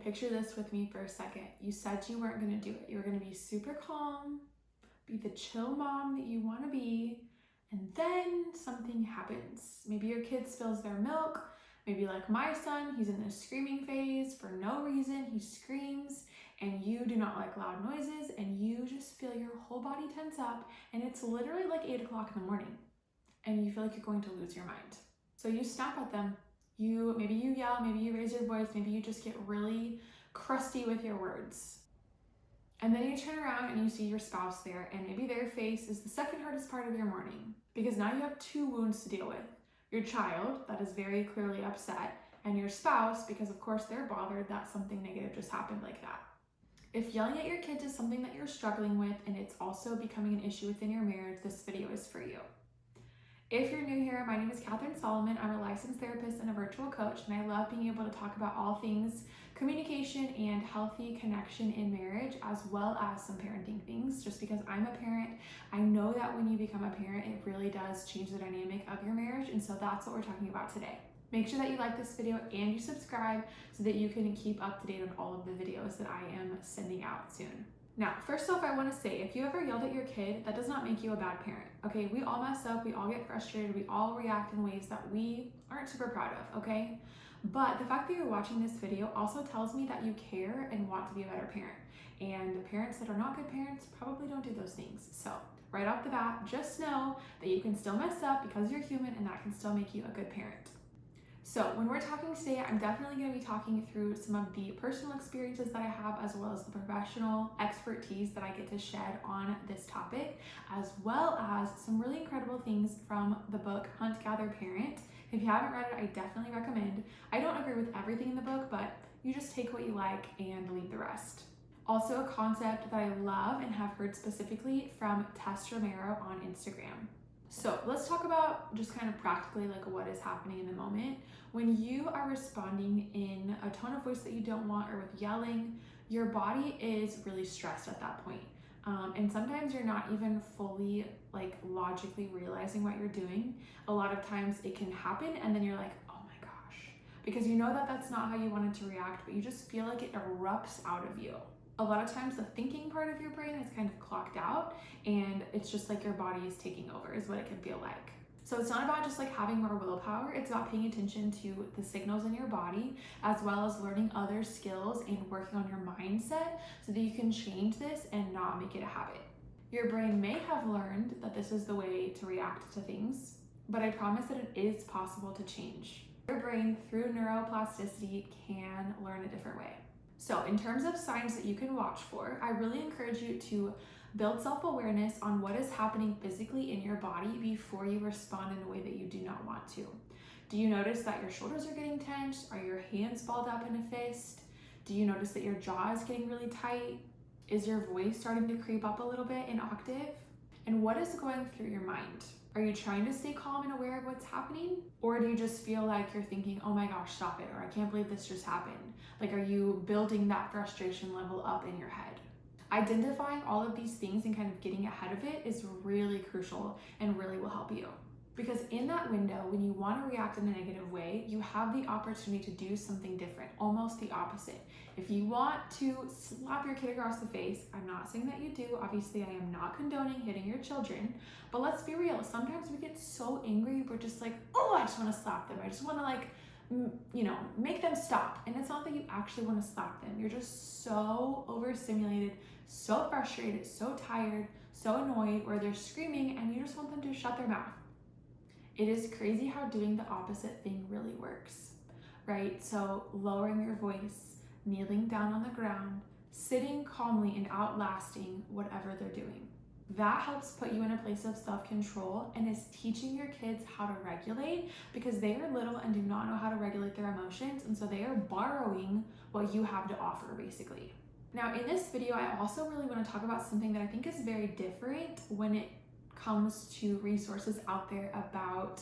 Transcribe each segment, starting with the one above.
picture this with me for a second. You said you weren't going to do it. You were going to be super calm, be the chill mom that you want to be, and then something happens. Maybe your kid spills their milk. Maybe like my son, he's in this screaming phase for no reason. He screams and you do not like loud noises and you just feel your whole body tense up, and it's literally like 8 o'clock in the morning and you feel like you're going to lose your mind. So you snap at them. Maybe you yell, maybe you raise your voice, maybe you just get really crusty with your words. And then you turn around and you see your spouse there, and maybe their face is the second hardest part of your morning, because now you have two wounds to deal with. Your child, that is very clearly upset, and your spouse, because of course they're bothered that something negative just happened like that. If yelling at your kids is something that you're struggling with and it's also becoming an issue within your marriage, this video is for you. If you're new here, my name is Catherine Solomon. I'm a licensed therapist and a virtual coach, and I love being able to talk about all things communication and healthy connection in marriage, as well as some parenting things. Just because I'm a parent, I know that when you become a parent, it really does change the dynamic of your marriage, and so that's what we're talking about today. Make sure that you like this video and you subscribe so that you can keep up to date on all of the videos that I am sending out soon. Now, first off, I want to say, if you ever yelled at your kid, that does not make you a bad parent, okay? We all mess up, we all get frustrated, we all react in ways that we aren't super proud of, okay? But the fact that you're watching this video also tells me that you care and want to be a better parent. And parents that are not good parents probably don't do those things. So right off the bat, just know that you can still mess up because you're human, and that can still make you a good parent. So when we're talking today, I'm definitely going to be talking through some of the personal experiences that I have, as well as the professional expertise that I get to shed on this topic, as well as some really incredible things from the book Hunt, Gather, Parent. If you haven't read it, I definitely recommend. I don't agree with everything in the book, but you just take what you like and leave the rest. Also, a concept that I love and have heard specifically from Tess Romero on Instagram. So let's talk about just kind of practically like what is happening in the moment. When you are responding in a tone of voice that you don't want, or with yelling, your body is really stressed at that point. And sometimes you're not even fully like logically realizing what you're doing. A lot of times it can happen and then you're like, oh my gosh, because you know that that's not how you wanted to react, but you just feel like it erupts out of you. A lot of times the thinking part of your brain is kind of clocked out, and it's just like your body is taking over is what it can feel like. So it's not about just like having more willpower, it's about paying attention to the signals in your body, as well as learning other skills and working on your mindset so that you can change this and not make it a habit. Your brain may have learned that this is the way to react to things, but I promise that it is possible to change. Your brain, through neuroplasticity, can learn a different way. So in terms of signs that you can watch for, I really encourage you to build self-awareness on what is happening physically in your body before you respond in a way that you do not want to. Do you notice that your shoulders are getting tense? Are your hands balled up in a fist? Do you notice that your jaw is getting really tight? Is your voice starting to creep up a little bit in octave? And what is going through your mind? Are you trying to stay calm and aware of what's happening? Or do you just feel like you're thinking, oh my gosh, stop it, or I can't believe this just happened? Like, are you building that frustration level up in your head? Identifying all of these things and kind of getting ahead of it is really crucial and really will help you. Because in that window, when you want to react in a negative way, you have the opportunity to do something different, almost the opposite. If you want to slap your kid across the face, I'm not saying that you do. Obviously, I am not condoning hitting your children, but let's be real. Sometimes we get so angry, we're just like, oh, I just want to slap them. I just want to make them stop. And it's not that you actually want to slap them. You're just so overstimulated, so frustrated, so tired, so annoyed, where they're screaming and you just want them to shut their mouth. It is crazy how doing the opposite thing really works, right? So lowering your voice, kneeling down on the ground, sitting calmly and outlasting whatever they're doing. That helps put you in a place of self-control and is teaching your kids how to regulate, because they are little and do not know how to regulate their emotions, and so they are borrowing what you have to offer, basically. Now, in this video, I also really want to talk about something that I think is very different when it comes to resources out there about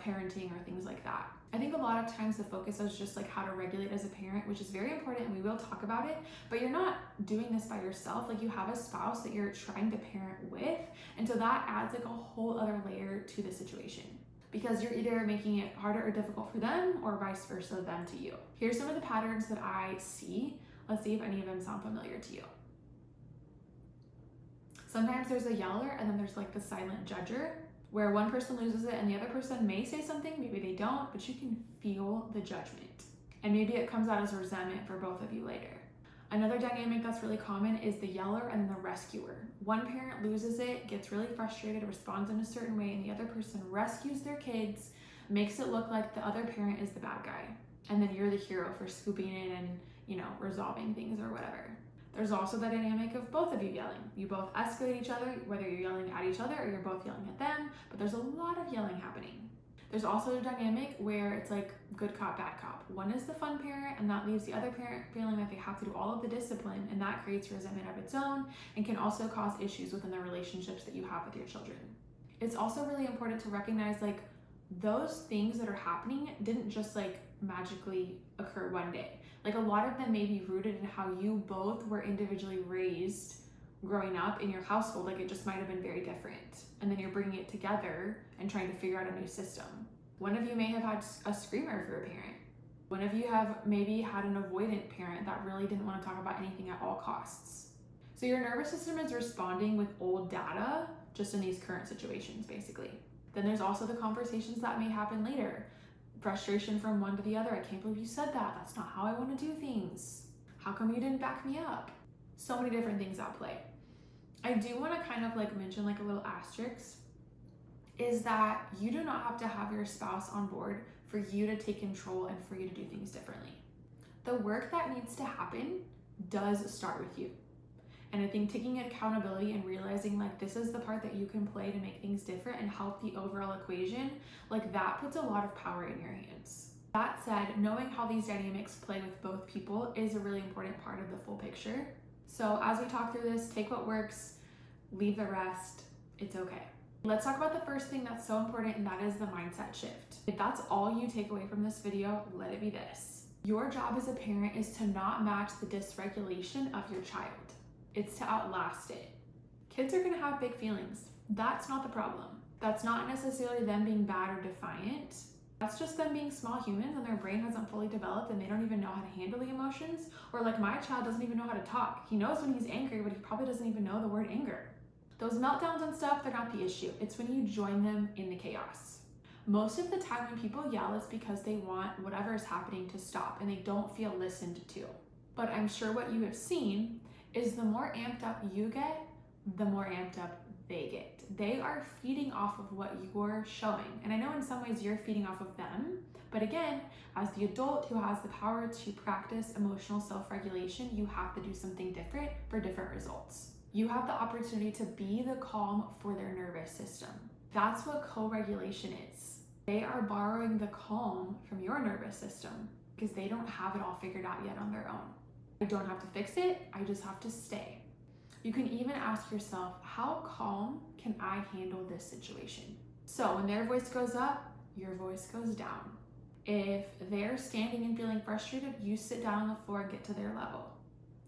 parenting or things like that. I think a lot of times the focus is just like how to regulate as a parent, which is very important, and we will talk about it, but you're not doing this by yourself. Like, you have a spouse that you're trying to parent with, and so that adds like a whole other layer to the situation. because you're either making it harder or difficult for them or vice versa, them to you. Here's some of the patterns that I see. Let's see if any of them sound familiar to you. Sometimes there's a yeller and then there's like the silent judger, where one person loses it and the other person may say something, maybe they don't, but you can feel the judgment. And maybe it comes out as resentment for both of you later. Another dynamic that's really common is the yeller and the rescuer. One parent loses it, gets really frustrated, responds in a certain way, and the other person rescues their kids, makes it look like the other parent is the bad guy. And then you're the hero for scooping in and, resolving things or whatever. There's also the dynamic of both of you yelling. You both escalate each other, whether you're yelling at each other or you're both yelling at them, but there's a lot of yelling happening. There's also a dynamic where it's like good cop, bad cop. One is the fun parent, and that leaves the other parent feeling like they have to do all of the discipline, and that creates resentment of its own and can also cause issues within the relationships that you have with your children. It's also really important to recognize like those things that are happening didn't just like magically occur one day. Like a lot of them may be rooted in how you both were individually raised growing up in your household. Like it just might have been very different. And then you're bringing it together and trying to figure out a new system. One of you may have had a screamer for a parent. One of you have maybe had an avoidant parent that really didn't want to talk about anything at all costs. So your nervous system is responding with old data just in these current situations, basically. Then there's also the conversations that may happen later. Frustration from one to the other. I can't believe you said that. That's not how I want to do things. How come you didn't back me up? So many different things at play. I do want to kind of like mention like a little asterisk is that you do not have to have your spouse on board for you to take control and for you to do things differently. The work that needs to happen does start with you. And I think taking accountability and realizing like this is the part that you can play to make things different and help the overall equation, like that puts a lot of power in your hands. That said, knowing how these dynamics play with both people is a really important part of the full picture. So as we talk through this, take what works, leave the rest, it's okay. Let's talk about the first thing that's so important, and that is the mindset shift. If that's all you take away from this video, let it be this. Your job as a parent is to not match the dysregulation of your child. It's to outlast it. Kids are gonna have big feelings. That's not the problem. That's not necessarily them being bad or defiant. That's just them being small humans and their brain hasn't fully developed and they don't even know how to handle the emotions. Or like my child doesn't even know how to talk. He knows when he's angry, but he probably doesn't even know the word anger. Those meltdowns and stuff, they're not the issue. It's when you join them in the chaos. Most of the time when people yell, it's because they want whatever is happening to stop and they don't feel listened to. But I'm sure what you have seen is the more amped up you get, the more amped up they get. They are feeding off of what you're showing. And I know in some ways you're feeding off of them, but again, as the adult who has the power to practice emotional self-regulation, you have to do something different for different results. You have the opportunity to be the calm for their nervous system. That's what co-regulation is. They are borrowing the calm from your nervous system because they don't have it all figured out yet on their own. I don't have to fix it, I just have to stay. You can even ask yourself, how calm can I handle this situation? So when their voice goes up, your voice goes down. If they're standing and feeling frustrated, you sit down on the floor and get to their level.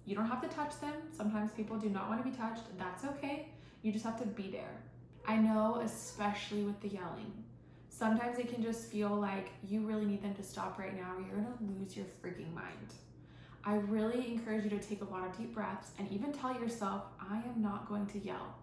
You don't have to touch them. Sometimes people do not want to be touched. That's okay. You just have to be there. I know, especially with the yelling, sometimes it can just feel like you really need them to stop right now or you're gonna lose your freaking mind. I really encourage you to take a lot of deep breaths and even tell yourself, I am not going to yell.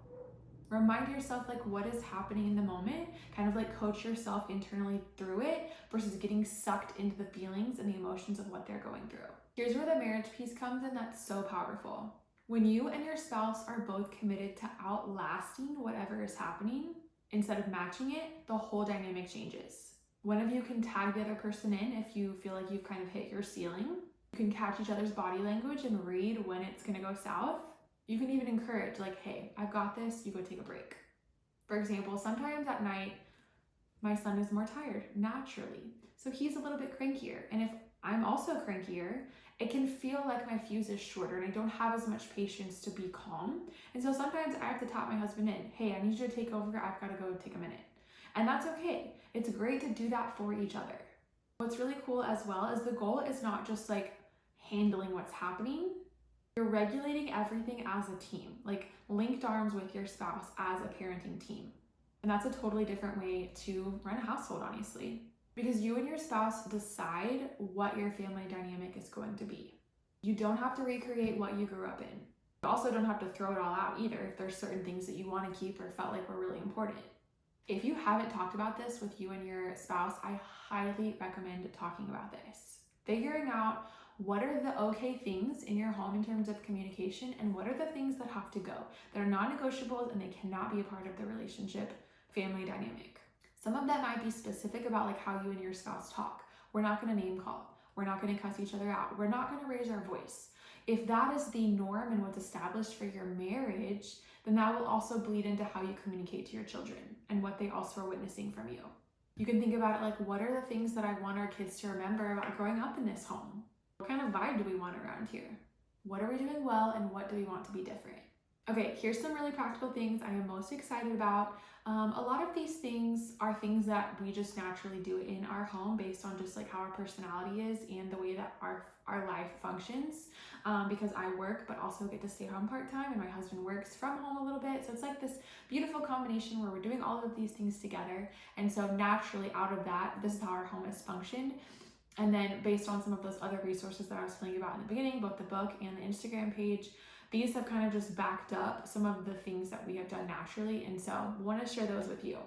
Remind yourself like what is happening in the moment, kind of like coach yourself internally through it versus getting sucked into the feelings and the emotions of what they're going through. Here's where the marriage piece comes in that's so powerful. When you and your spouse are both committed to outlasting whatever is happening, instead of matching it, the whole dynamic changes. One of you can tag the other person in if you feel like you've kind of hit your ceiling. You can catch each other's body language and read when it's gonna go south. You can even encourage like, hey, I've got this, you go take a break. For example, sometimes at night, my son is more tired naturally. So he's a little bit crankier. And if I'm also crankier, it can feel like my fuse is shorter and I don't have as much patience to be calm. And so sometimes I have to tap my husband in, hey, I need you to take over, I've gotta go take a minute. And that's okay. It's great to do that for each other. What's really cool as well is the goal is not just like handling what's happening. You're regulating everything as a team, like linked arms with your spouse as a parenting team. And that's a totally different way to run a household, honestly, because you and your spouse decide what your family dynamic is going to be. You don't have to recreate what you grew up in. You also don't have to throw it all out either if there's certain things that you want to keep or felt like were really important. If you haven't talked about this with you and your spouse, I highly recommend talking about this. Figuring out what are the okay things in your home in terms of communication and what are the things that have to go. They're non-negotiables and they cannot be a part of the relationship family dynamic. Some of that might be specific about like how you and your spouse talk. We're not going to name call. We're not going to cuss each other out. We're not going to raise our voice. If that is the norm and what's established for your marriage, then that will also bleed into how you communicate to your children and what they also are witnessing from you. You can think about it like, what are the things that I want our kids to remember about growing up in this home? What kind of vibe do we want around here? What are we doing well and what do we want to be different? Okay, here's some really practical things I am most excited about. A lot of these things are things that we just naturally do in our home based on just like how our personality is and the way that our life functions. Because I work but also get to stay home part-time and my husband works from home a little bit. So it's like this beautiful combination where we're doing all of these things together. And so naturally out of that, this is how our home has functioned. And then based on some of those other resources that I was telling you about in the beginning, both the book and the Instagram page, these have kind of just backed up some of the things that we have done naturally. And so I want to share those with you.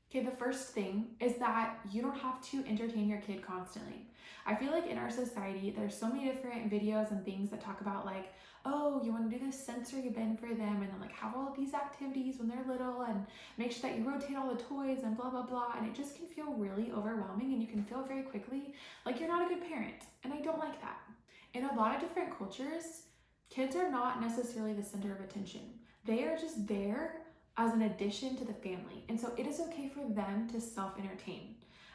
Okay, the first thing is that you don't have to entertain your kid constantly. I feel like in our society, there's so many different videos and things that talk about like, oh, you want to do this sensory bin for them and then like have all of these activities when they're little and make sure that you rotate all the toys and blah, blah, blah. And it just can feel really overwhelming and you can feel very quickly like you're not a good parent. And I don't like that. In a lot of different cultures, kids are not necessarily the center of attention. They are just there as an addition to the family. And so it is okay for them to self-entertain.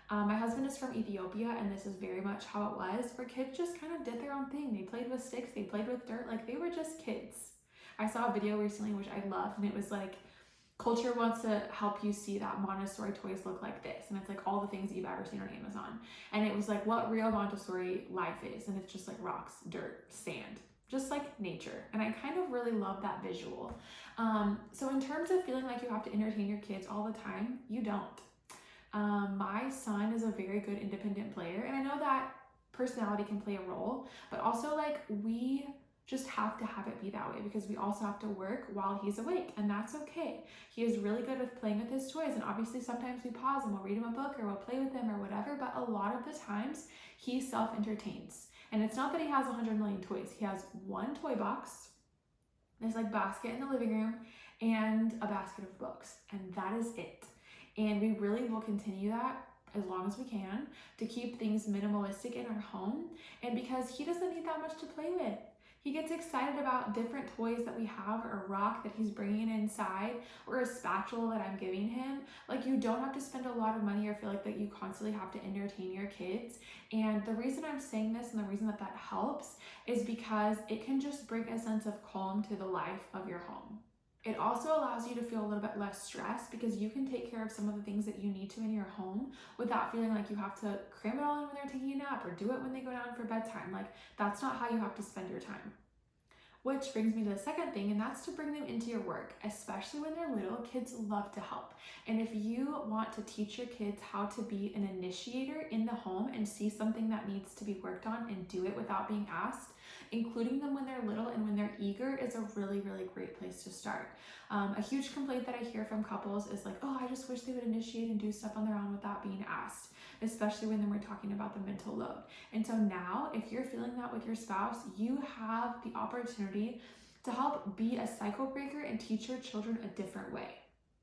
My husband is from Ethiopia and this is very much how it was, where kids just kind of did their own thing. They played with sticks, they played with dirt, like they were just kids. I saw a video recently which I loved and it was like, culture wants to help you see that Montessori toys look like this. And it's like all the things that you've ever seen on Amazon. And it was like what real Montessori life is. And it's just like rocks, dirt, sand, just like nature. And I kind of really love that visual. So in terms of feeling like you have to entertain your kids all the time, you don't. My son is a very good independent player, and I know that personality can play a role, but also like we just have to have it be that way because we also have to work while he's awake, and that's okay. He is really good with playing with his toys, and obviously sometimes we pause and we'll read him a book or we'll play with him or whatever, but a lot of the times he self-entertains. And it's not that he has 100 million toys. He has one toy box, there's like basket in the living room, and a basket of books, and that is it. And we really will continue that as long as we can to keep things minimalistic in our home. And because he doesn't need that much to play with. He gets excited about different toys that we have or a rock that he's bringing inside or a spatula that I'm giving him. Like you don't have to spend a lot of money or feel like that you constantly have to entertain your kids. And the reason I'm saying this and the reason that that helps is because it can just bring a sense of calm to the life of your home. It also allows you to feel a little bit less stressed because you can take care of some of the things that you need to in your home without feeling like you have to cram it all in when they're taking a nap or do it when they go down for bedtime. Like that's not how you have to spend your time. Which brings me to the second thing, and that's to bring them into your work, especially when they're little. Kids love to help. And if you want to teach your kids how to be an initiator in the home and see something that needs to be worked on and do it without being asked, including them when they're little and when they're eager is a really, really great place to start. A huge complaint that I hear from couples is like, oh, I just wish they would initiate and do stuff on their own without being asked, especially when we're talking about the mental load. And so now, if you're feeling that with your spouse, you have the opportunity to help be a cycle breaker and teach your children a different way.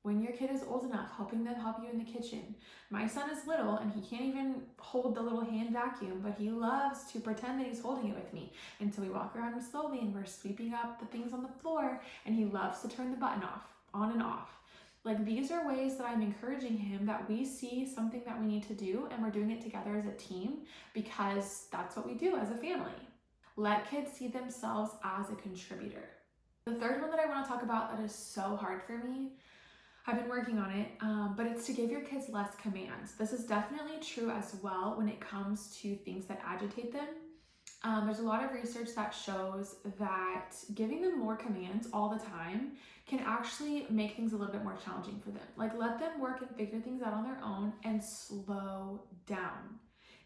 When your kid is old enough, helping them help you in the kitchen. My son is little and he can't even hold the little hand vacuum, but he loves to pretend that he's holding it with me. And so we walk around slowly and we're sweeping up the things on the floor, and he loves to turn the button off, on and off. Like these are ways that I'm encouraging him that we see something that we need to do and we're doing it together as a team because that's what we do as a family. Let kids see themselves as a contributor. The third one that I want to talk about that is so hard for me, I've been working on it, but it's to give your kids less commands. This is definitely true as well when it comes to things that agitate them. There's a lot of research that shows that giving them more commands all the time can actually make things a little bit more challenging for them. Like, let them work and figure things out on their own and slow down.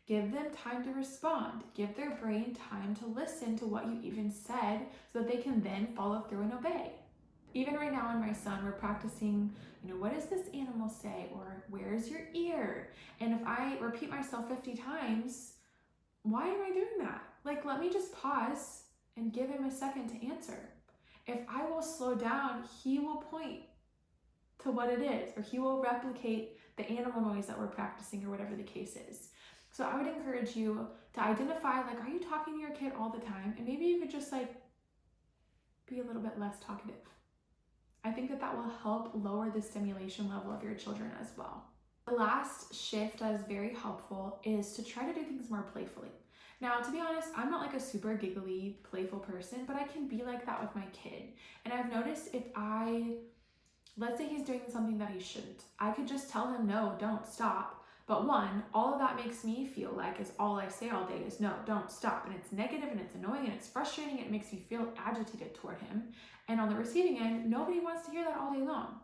Give them time to respond. Give their brain time to listen to what you even said so that they can then follow through and obey. Even right now in my son, we're practicing, what does this animal say? Or where's your ear? And if I repeat myself 50 times, why am I doing that? Like, let me just pause and give him a second to answer. If I will slow down, he will point to what it is, or he will replicate the animal noise that we're practicing, or whatever the case is. So I would encourage you to identify, like, are you talking to your kid all the time? And maybe you could just be a little bit less talkative. I think that will help lower the stimulation level of your children as well. The last shift that is very helpful is to try to do things more playfully. Now, to be honest, I'm not like a super giggly, playful person, but I can be like that with my kid. And I've noticed if let's say he's doing something that he shouldn't, I could just tell him, no, don't stop. But one, all of that makes me feel like is all I say all day is no, don't stop. And it's negative and it's annoying and it's frustrating and it makes me feel agitated toward him. And on the receiving end, nobody wants to hear that all day long.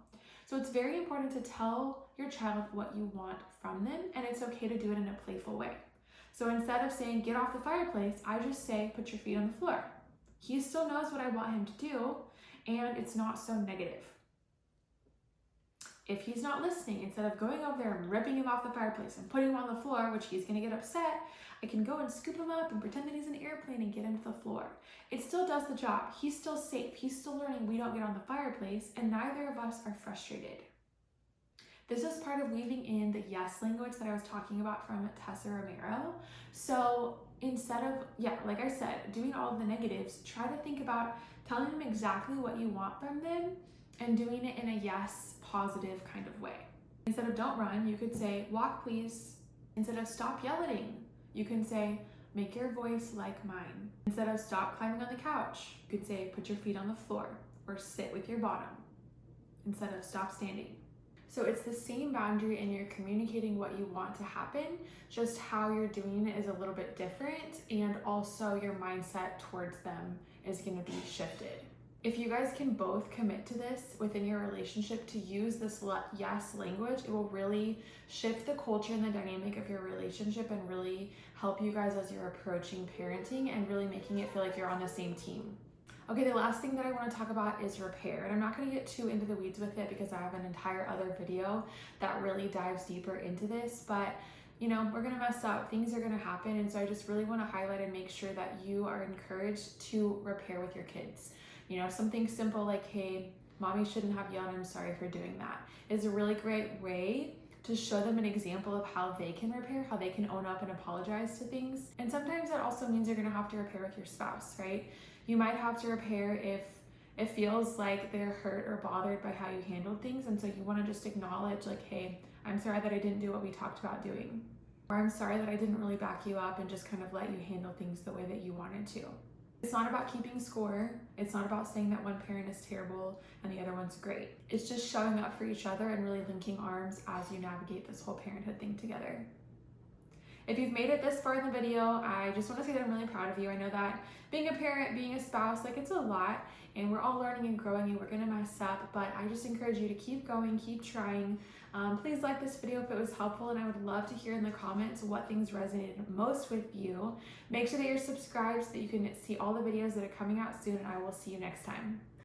So it's very important to tell your child what you want from them, and it's okay to do it in a playful way. So instead of saying, get off the fireplace, I just say, put your feet on the floor. He still knows what I want him to do, and it's not so negative. If he's not listening, instead of going over there and ripping him off the fireplace and putting him on the floor, which he's gonna get upset, I can go and scoop him up and pretend that he's an airplane and get him to the floor. It still does the job. He's still safe. He's still learning we don't get on the fireplace, and neither of us are frustrated. This is part of weaving in the yes language that I was talking about from Tessa Romero. So instead of, like I said, doing all of the negatives, try to think about telling them exactly what you want from them and doing it in a yes, positive kind of way. Instead of don't run, you could say, walk please. Instead of stop yelling, you can say, make your voice like mine. Instead of stop climbing on the couch, you could say, put your feet on the floor or sit with your bottom. Instead of stop standing. So it's the same boundary and you're communicating what you want to happen, just how you're doing it is a little bit different, and also your mindset towards them is going to be shifted. If you guys can both commit to this within your relationship to use this yes language, it will really shift the culture and the dynamic of your relationship and really help you guys as you're approaching parenting and really making it feel like you're on the same team. Okay, the last thing that I want to talk about is repair. And I'm not going to get too into the weeds with it because I have an entire other video that really dives deeper into this. But, we're going to mess up. Things are going to happen. And so I just really want to highlight and make sure that you are encouraged to repair with your kids. Something simple like, hey, mommy shouldn't have yelled, I'm sorry for doing that, is a really great way to show them an example of how they can repair, how they can own up and apologize to things. And sometimes that also means you're going to have to repair with your spouse, right? You might have to repair if it feels like they're hurt or bothered by how you handled things. And so you want to just acknowledge like, hey, I'm sorry that I didn't do what we talked about doing. Or I'm sorry that I didn't really back you up and just kind of let you handle things the way that you wanted to. It's not about keeping score. It's not about saying that one parent is terrible and the other one's great. It's just showing up for each other and really linking arms as you navigate this whole parenthood thing together. If you've made it this far in the video, I just want to say that I'm really proud of you. I know that being a parent, being a spouse, it's a lot, and we're all learning and growing and we're gonna mess up, but I just encourage you to keep going, keep trying. Please like this video if it was helpful, and I would love to hear in the comments what things resonated most with you. Make sure that you're subscribed so that you can see all the videos that are coming out soon, and I will see you next time.